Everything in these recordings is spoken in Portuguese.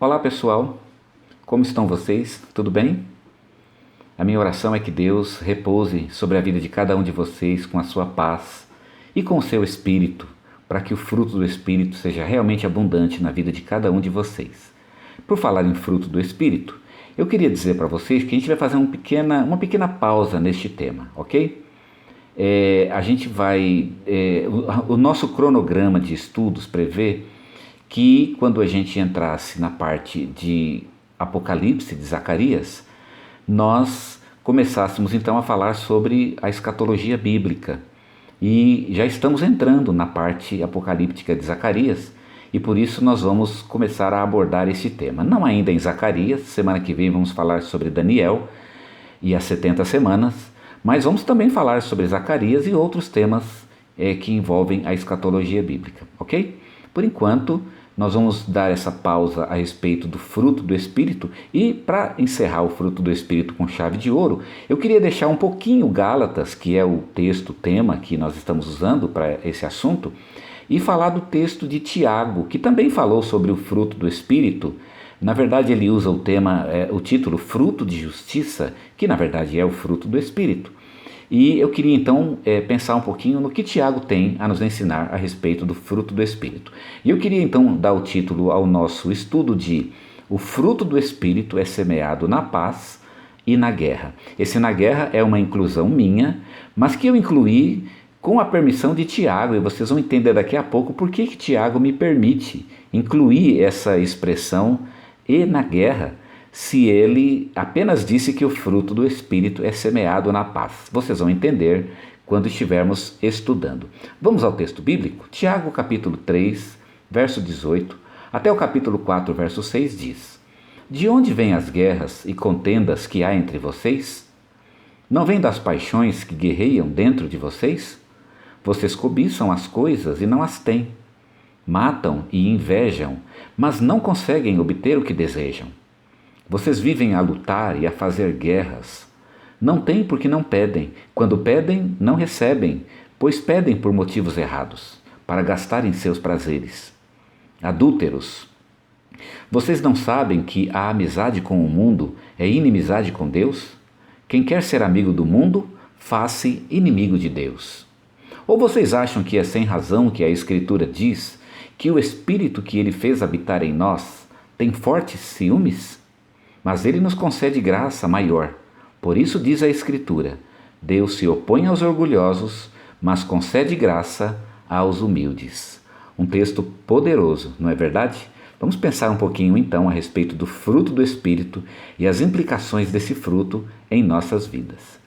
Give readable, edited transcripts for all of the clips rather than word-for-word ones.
Olá pessoal, como estão vocês? Tudo bem? A minha oração é que Deus repouse sobre a vida de cada um de vocês com a sua paz e com o seu espírito, para que o fruto do Espírito seja realmente abundante na vida de cada um de vocês. Por falar em fruto do Espírito, eu queria dizer para vocês que a gente vai fazer uma pequena pausa neste tema, ok? O nosso cronograma de estudos prevê que quando a gente entrasse na parte de Apocalipse, de Zacarias, nós começássemos então a falar sobre a escatologia bíblica. E já estamos entrando na parte apocalíptica de Zacarias, e por isso nós vamos começar a abordar esse tema. Não ainda em Zacarias, semana que vem vamos falar sobre Daniel e as 70 semanas, mas vamos também falar sobre Zacarias e outros temas que envolvem a escatologia bíblica, ok? Por enquanto, nós vamos dar essa pausa a respeito do fruto do Espírito, e para encerrar o fruto do Espírito com chave de ouro, eu queria deixar um pouquinho Gálatas, que é o tema que nós estamos usando para esse assunto, e falar do texto de Tiago, que também falou sobre o fruto do Espírito. Na verdade, ele usa o título Fruto de Justiça, que na verdade é o fruto do Espírito. E eu queria então pensar um pouquinho no que Tiago tem a nos ensinar a respeito do fruto do Espírito. E eu queria então dar o título ao nosso estudo de O fruto do Espírito é semeado na paz e na guerra. Esse na guerra é uma inclusão minha, mas que eu incluí com a permissão de Tiago, e vocês vão entender daqui a pouco por que Tiago me permite incluir essa expressão e na guerra, se ele apenas disse que o fruto do Espírito é semeado na paz. Vocês vão entender quando estivermos estudando. Vamos ao texto bíblico? Tiago capítulo 3, verso 18, até o capítulo 4, verso 6 diz: De onde vêm as guerras e contendas que há entre vocês? Não vêm das paixões que guerreiam dentro de vocês? Vocês cobiçam as coisas e não as têm. Matam e invejam, mas não conseguem obter o que desejam. Vocês vivem a lutar e a fazer guerras. Não têm porque não pedem. Quando pedem, não recebem, pois pedem por motivos errados, para gastarem seus prazeres. Adúlteros, vocês não sabem que a amizade com o mundo é inimizade com Deus? Quem quer ser amigo do mundo, faz-se inimigo de Deus. Ou vocês acham que é sem razão que a Escritura diz que o Espírito que Ele fez habitar em nós tem fortes ciúmes? Mas Ele nos concede graça maior. Por isso diz a Escritura: Deus se opõe aos orgulhosos, mas concede graça aos humildes. Um texto poderoso, não é verdade? Vamos pensar um pouquinho então a respeito do fruto do Espírito e as implicações desse fruto em nossas vidas.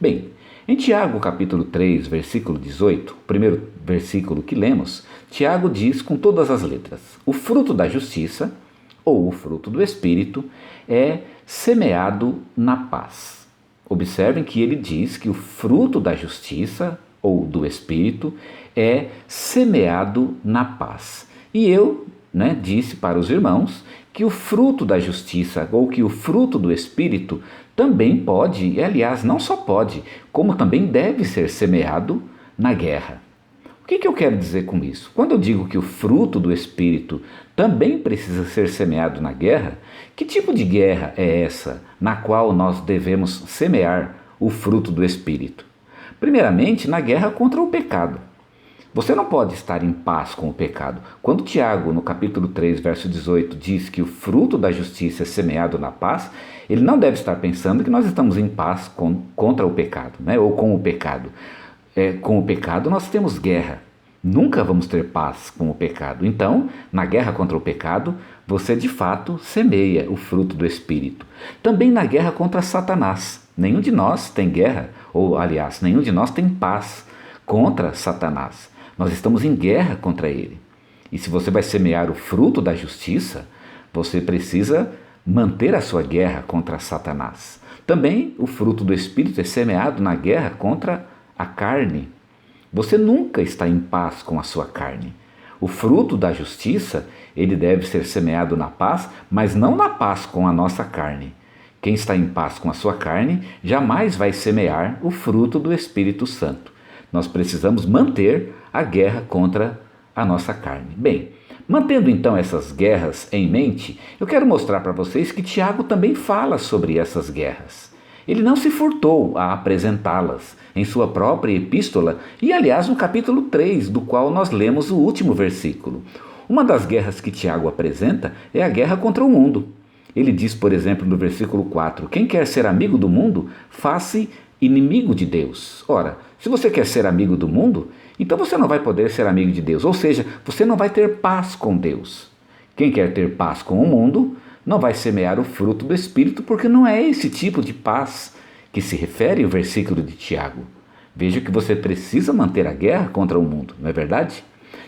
Bem, em Tiago capítulo 3, versículo 18, o primeiro versículo que lemos, Tiago diz com todas as letras: o fruto da justiça, ou o fruto do Espírito, é semeado na paz. Observem que ele diz que o fruto da justiça, ou do Espírito, é semeado na paz. E eu disse para os irmãos que o fruto da justiça, ou que o fruto do Espírito, também pode, e aliás, não só pode, como também deve ser semeado na guerra. O que eu quero dizer com isso? Quando eu digo que o fruto do Espírito também precisa ser semeado na guerra, que tipo de guerra é essa na qual nós devemos semear o fruto do Espírito? Primeiramente, na guerra contra o pecado. Você não pode estar em paz com o pecado. Quando Tiago, no capítulo 3, verso 18, diz que o fruto da justiça é semeado na paz, ele não deve estar pensando que nós estamos em paz contra o pecado, ou com o pecado. Com o pecado nós temos guerra. Nunca vamos ter paz com o pecado. Então, na guerra contra o pecado, você de fato semeia o fruto do Espírito. Também na guerra contra Satanás. Nenhum de nós tem guerra, ou aliás, nenhum de nós tem paz contra Satanás. Nós estamos em guerra contra ele. E se você vai semear o fruto da justiça, você precisa manter a sua guerra contra Satanás. Também o fruto do Espírito é semeado na guerra contra a carne. Você nunca está em paz com a sua carne. O fruto da justiça, ele deve ser semeado na paz, mas não na paz com a nossa carne. Quem está em paz com a sua carne jamais vai semear o fruto do Espírito Santo. Nós precisamos manter a guerra contra a nossa carne. Bem, Mantendo então essas guerras em mente, eu quero mostrar para vocês que Tiago também fala sobre essas guerras. Ele não se furtou a apresentá-las em sua própria epístola e, aliás, no capítulo 3, do qual nós lemos o último versículo. Uma das guerras que Tiago apresenta é a guerra contra o mundo. Ele diz, por exemplo, no versículo 4, quem quer ser amigo do mundo, faça inimigo de Deus. Ora, se você quer ser amigo do mundo, então você não vai poder ser amigo de Deus, ou seja, você não vai ter paz com Deus. Quem quer ter paz com o mundo, não vai semear o fruto do Espírito, porque não é esse tipo de paz que se refere o versículo de Tiago. Veja que você precisa manter a guerra contra o mundo, não é verdade?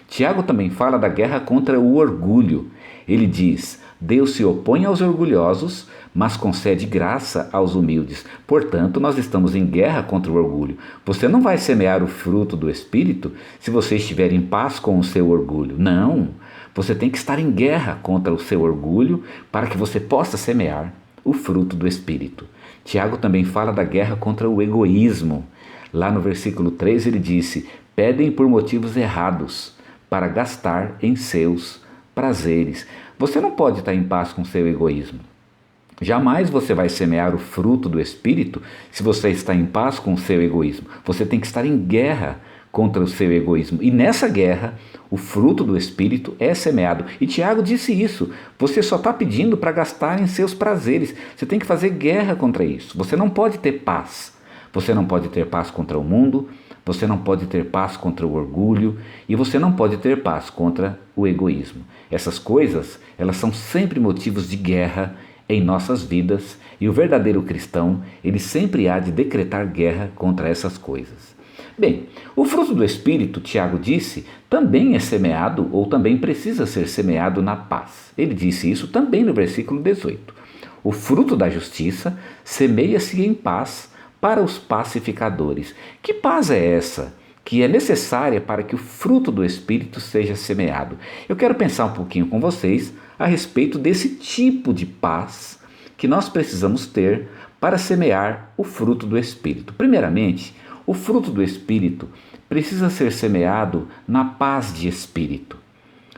Tiago também fala da guerra contra o orgulho. Ele diz, Deus se opõe aos orgulhosos, mas concede graça aos humildes. Portanto, nós estamos em guerra contra o orgulho. Você não vai semear o fruto do Espírito se você estiver em paz com o seu orgulho. Não! Você tem que estar em guerra contra o seu orgulho para que você possa semear o fruto do Espírito. Tiago também fala da guerra contra o egoísmo. Lá no versículo 3 ele disse, pedem por motivos errados para gastar em seus prazeres. Você não pode estar em paz com o seu egoísmo. Jamais você vai semear o fruto do Espírito se você está em paz com o seu egoísmo. Você tem que estar em guerra contra o seu egoísmo. E nessa guerra, o fruto do Espírito é semeado. E Tiago disse isso. Você só está pedindo para gastar em seus prazeres. Você tem que fazer guerra contra isso. Você não pode ter paz. Você não pode ter paz contra o mundo. Você não pode ter paz contra o orgulho. E você não pode ter paz contra o egoísmo. Essas coisas, elas são sempre motivos de guerra em nossas vidas. E o verdadeiro cristão, ele sempre há de decretar guerra contra essas coisas. Bem, o fruto do Espírito, Tiago disse, também é semeado ou também precisa ser semeado na paz. Ele disse isso também no versículo 18. O fruto da justiça semeia-se em paz para os pacificadores. Que paz é essa que é necessária para que o fruto do Espírito seja semeado? Eu quero pensar um pouquinho com vocês a respeito desse tipo de paz que nós precisamos ter para semear o fruto do Espírito. Primeiramente, o fruto do Espírito precisa ser semeado na paz de espírito.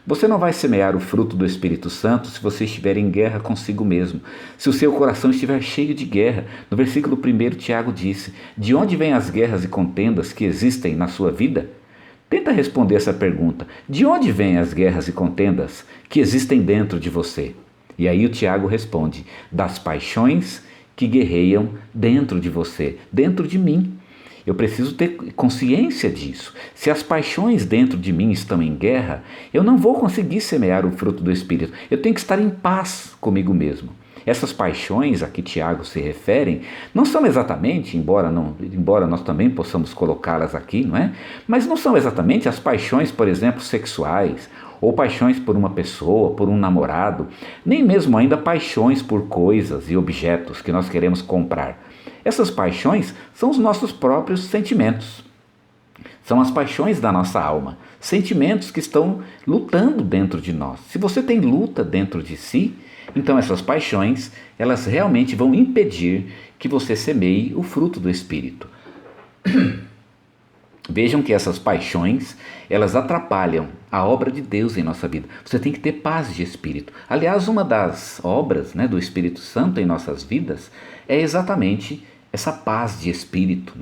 Você não vai semear o fruto do Espírito Santo se você estiver em guerra consigo mesmo, se o seu coração estiver cheio de guerra. No versículo 1, Tiago disse, de onde vêm as guerras e contendas que existem na sua vida? Tenta responder essa pergunta, de onde vêm as guerras e contendas que existem dentro de você? E aí o Tiago responde, das paixões que guerreiam dentro de você, dentro de mim. Eu preciso ter consciência disso. Se as paixões dentro de mim estão em guerra, eu não vou conseguir semear o fruto do Espírito. Eu tenho que estar em paz comigo mesmo. Essas paixões a que Tiago se refere não são exatamente, embora nós também possamos colocá-las aqui, não é? Mas não são exatamente as paixões, por exemplo, sexuais, ou paixões por uma pessoa, por um namorado, nem mesmo ainda paixões por coisas e objetos que nós queremos comprar. Essas paixões são os nossos próprios sentimentos. São as paixões da nossa alma, sentimentos que estão lutando dentro de nós. Se você tem luta dentro de si, então essas paixões, elas realmente vão impedir que você semeie o fruto do Espírito. Vejam que essas paixões, elas atrapalham a obra de Deus em nossa vida. Você tem que ter paz de espírito. Aliás, uma das obras, do Espírito Santo em nossas vidas é exatamente essa paz de espírito,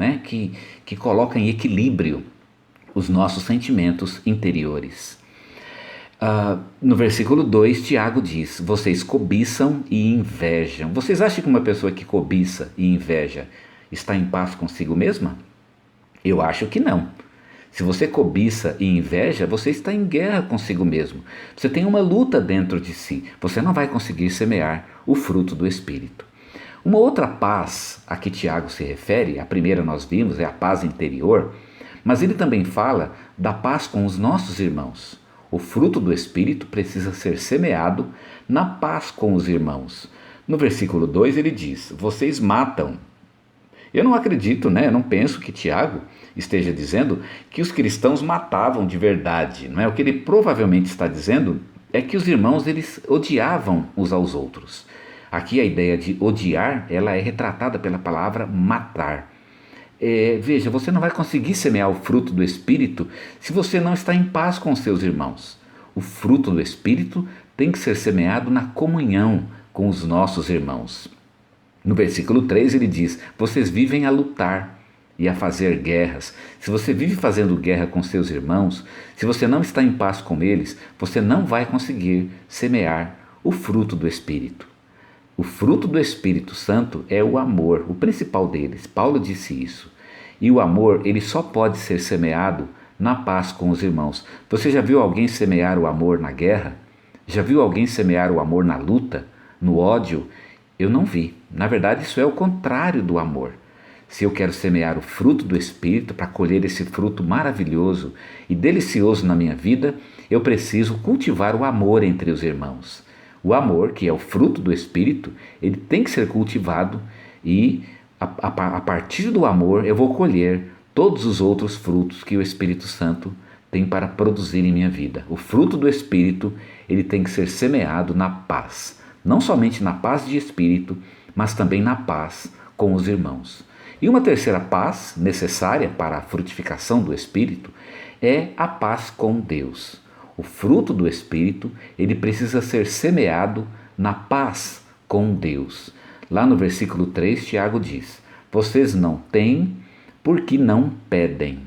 que coloca em equilíbrio os nossos sentimentos interiores. No versículo 2, Tiago diz, vocês cobiçam e invejam. Vocês acham que uma pessoa que cobiça e inveja está em paz consigo mesma? Eu acho que não. Se você cobiça e inveja, você está em guerra consigo mesmo. Você tem uma luta dentro de si. Você não vai conseguir semear o fruto do Espírito. Uma outra paz a que Tiago se refere, a primeira nós vimos, é a paz interior, mas ele também fala da paz com os nossos irmãos. O fruto do Espírito precisa ser semeado na paz com os irmãos. No versículo 2 ele diz, vocês matam. Eu não acredito, eu não penso que Tiago esteja dizendo que os cristãos matavam de verdade. Não é? O que ele provavelmente está dizendo é que os irmãos eles odiavam uns aos outros. Aqui a ideia de odiar, ela é retratada pela palavra matar. Veja, você não vai conseguir semear o fruto do Espírito se você não está em paz com os seus irmãos. o fruto do Espírito tem que ser semeado na comunhão com os nossos irmãos. No versículo 3 ele diz: vocês vivem a lutar e a fazer guerras. Se você vive fazendo guerra com seus irmãos, se você não está em paz com eles, você não vai conseguir semear o fruto do Espírito. O fruto do Espírito Santo é o amor, o principal deles. Paulo disse isso. E o amor, ele só pode ser semeado na paz com os irmãos. Você já viu alguém semear o amor na guerra? Já viu alguém semear o amor na luta, no ódio? Eu não vi. Na verdade, isso é o contrário do amor. Se eu quero semear o fruto do Espírito para colher esse fruto maravilhoso e delicioso na minha vida, eu preciso cultivar o amor entre os irmãos. O amor, que é o fruto do Espírito, ele tem que ser cultivado e a partir do amor eu vou colher todos os outros frutos que o Espírito Santo tem para produzir em minha vida. O fruto do Espírito, ele tem que ser semeado na paz. Não somente na paz de espírito, mas também na paz com os irmãos. E uma terceira paz necessária para a frutificação do Espírito é a paz com Deus. O fruto do Espírito, ele precisa ser semeado na paz com Deus. Lá no versículo 3, Tiago diz: vocês não têm porque não pedem.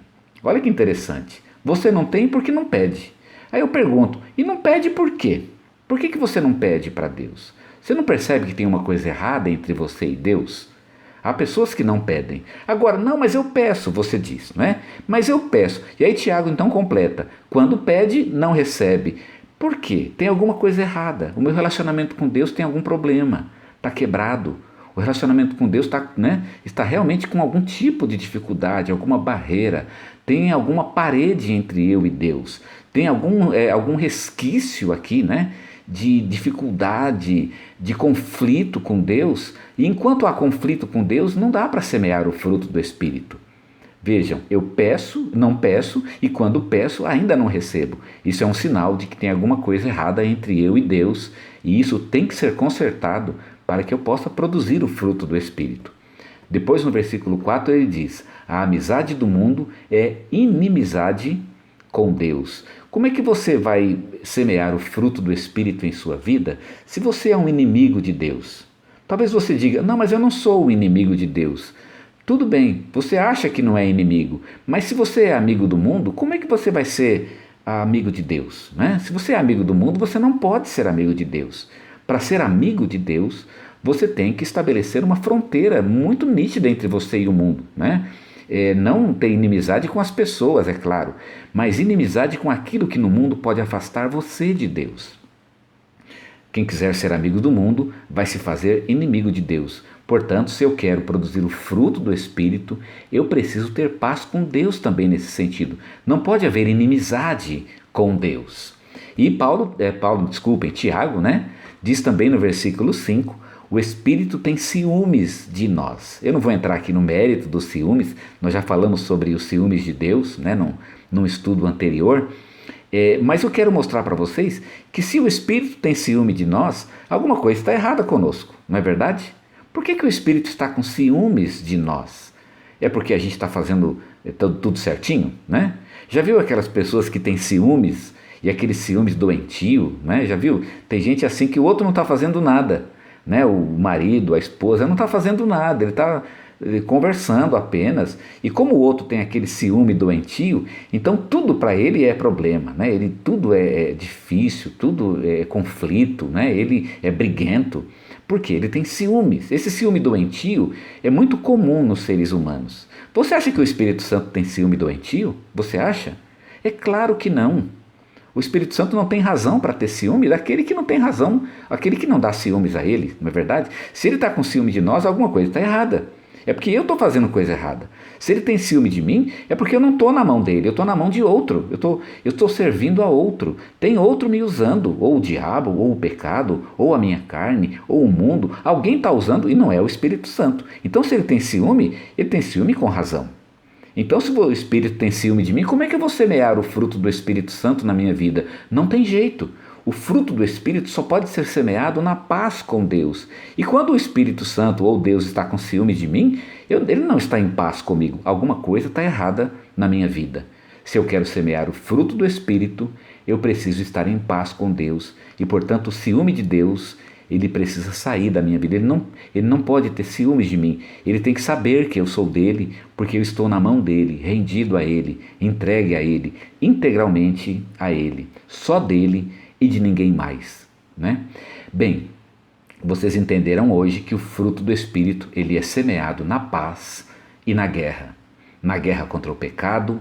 Olha que interessante. Você não tem porque não pede. Aí eu pergunto, e não pede por quê? Por que você não pede para Deus? Você não percebe que tem uma coisa errada entre você e Deus? Há pessoas que não pedem. Agora, não, mas eu peço, você diz, não é? Mas eu peço. E aí Tiago então completa: quando pede, não recebe. Por quê? Tem alguma coisa errada. O meu relacionamento com Deus tem algum problema. Está quebrado. O relacionamento com Deus está realmente com algum tipo de dificuldade, alguma barreira. Tem alguma parede entre eu e Deus. Tem algum resquício aqui, né? De dificuldade, de conflito com Deus. E enquanto há conflito com Deus, não dá para semear o fruto do Espírito. Vejam, eu peço, não peço, e quando peço, ainda não recebo. Isso é um sinal de que tem alguma coisa errada entre eu e Deus, e isso tem que ser consertado para que eu possa produzir o fruto do Espírito. Depois, no versículo 4, ele diz: a amizade do mundo é inimizade com Deus. Como é que você vai semear o fruto do Espírito em sua vida se você é um inimigo de Deus? Talvez você diga: não, mas eu não sou o inimigo de Deus. Tudo bem, você acha que não é inimigo, mas se você é amigo do mundo, como é que você vai ser amigo de Deus, né? Se você é amigo do mundo, você não pode ser amigo de Deus. Para ser amigo de Deus, você tem que estabelecer uma fronteira muito nítida entre você e o mundo, né? Não ter inimizade com as pessoas, é claro, mas inimizade com aquilo que no mundo pode afastar você de Deus. Quem quiser ser amigo do mundo vai se fazer inimigo de Deus. Portanto, se eu quero produzir o fruto do Espírito, eu preciso ter paz com Deus também nesse sentido. Não pode haver inimizade com Deus. E Tiago, né, diz também no versículo 5, o Espírito tem ciúmes de nós. Eu não vou entrar aqui no mérito dos ciúmes, nós já falamos sobre os ciúmes de Deus, né, num estudo anterior. Mas eu quero mostrar para vocês que se o Espírito tem ciúme de nós, alguma coisa está errada conosco, não é verdade? Por que o Espírito está com ciúmes de nós? É porque a gente está fazendo tudo certinho, né? Já viu aquelas pessoas que têm ciúmes e aqueles ciúmes doentio, né? Já viu? Tem gente assim que o outro não está fazendo nada, né? O marido, a esposa não está fazendo nada, ele está conversando apenas, e como o outro tem aquele ciúme doentio, então tudo para ele é problema, né? Tudo é difícil, tudo é conflito, né? Ele é briguento, porque ele tem ciúmes. Esse ciúme doentio é muito comum nos seres humanos. Você acha que o Espírito Santo tem ciúme doentio? Você acha? É claro que não. O Espírito Santo não tem razão para ter ciúme daquele que não tem razão, aquele que não dá ciúmes a ele, não é verdade? Se ele está com ciúme de nós, alguma coisa está errada. É porque eu estou fazendo coisa errada. Se ele tem ciúme de mim, é porque eu não estou na mão dele, eu estou na mão de outro. Eu estou servindo a outro. Tem outro me usando, ou o diabo, ou o pecado, ou a minha carne, ou o mundo. Alguém está usando e não é o Espírito Santo. Então, se ele tem ciúme com razão. Então, se o Espírito tem ciúme de mim, como é que eu vou semear o fruto do Espírito Santo na minha vida? Não tem jeito. O fruto do Espírito só pode ser semeado na paz com Deus. E quando o Espírito Santo ou Deus está com ciúme de mim, ele não está em paz comigo. Alguma coisa está errada na minha vida. Se eu quero semear o fruto do Espírito, eu preciso estar em paz com Deus e, portanto, o ciúme de Deus, ele precisa sair da minha vida. Ele não pode ter ciúmes de mim. Ele tem que saber que eu sou dele, porque eu estou na mão dele, rendido a ele, entregue a ele, integralmente a ele, só dele e de ninguém mais, né? Bem, vocês entenderam hoje que o fruto do Espírito, ele é semeado na paz e na guerra contra o pecado,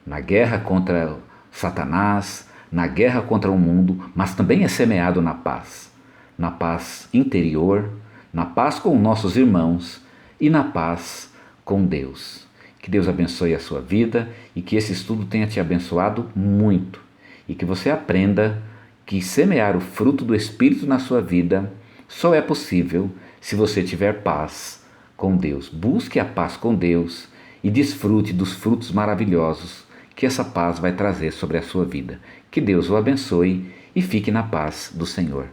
na guerra contra Satanás, na guerra contra o mundo, mas também é semeado na paz interior, na paz com nossos irmãos e na paz com Deus. Que Deus abençoe a sua vida e que esse estudo tenha te abençoado muito e que você aprenda que semear o fruto do Espírito na sua vida só é possível se você tiver paz com Deus. Busque a paz com Deus e desfrute dos frutos maravilhosos que essa paz vai trazer sobre a sua vida. Que Deus o abençoe e fique na paz do Senhor.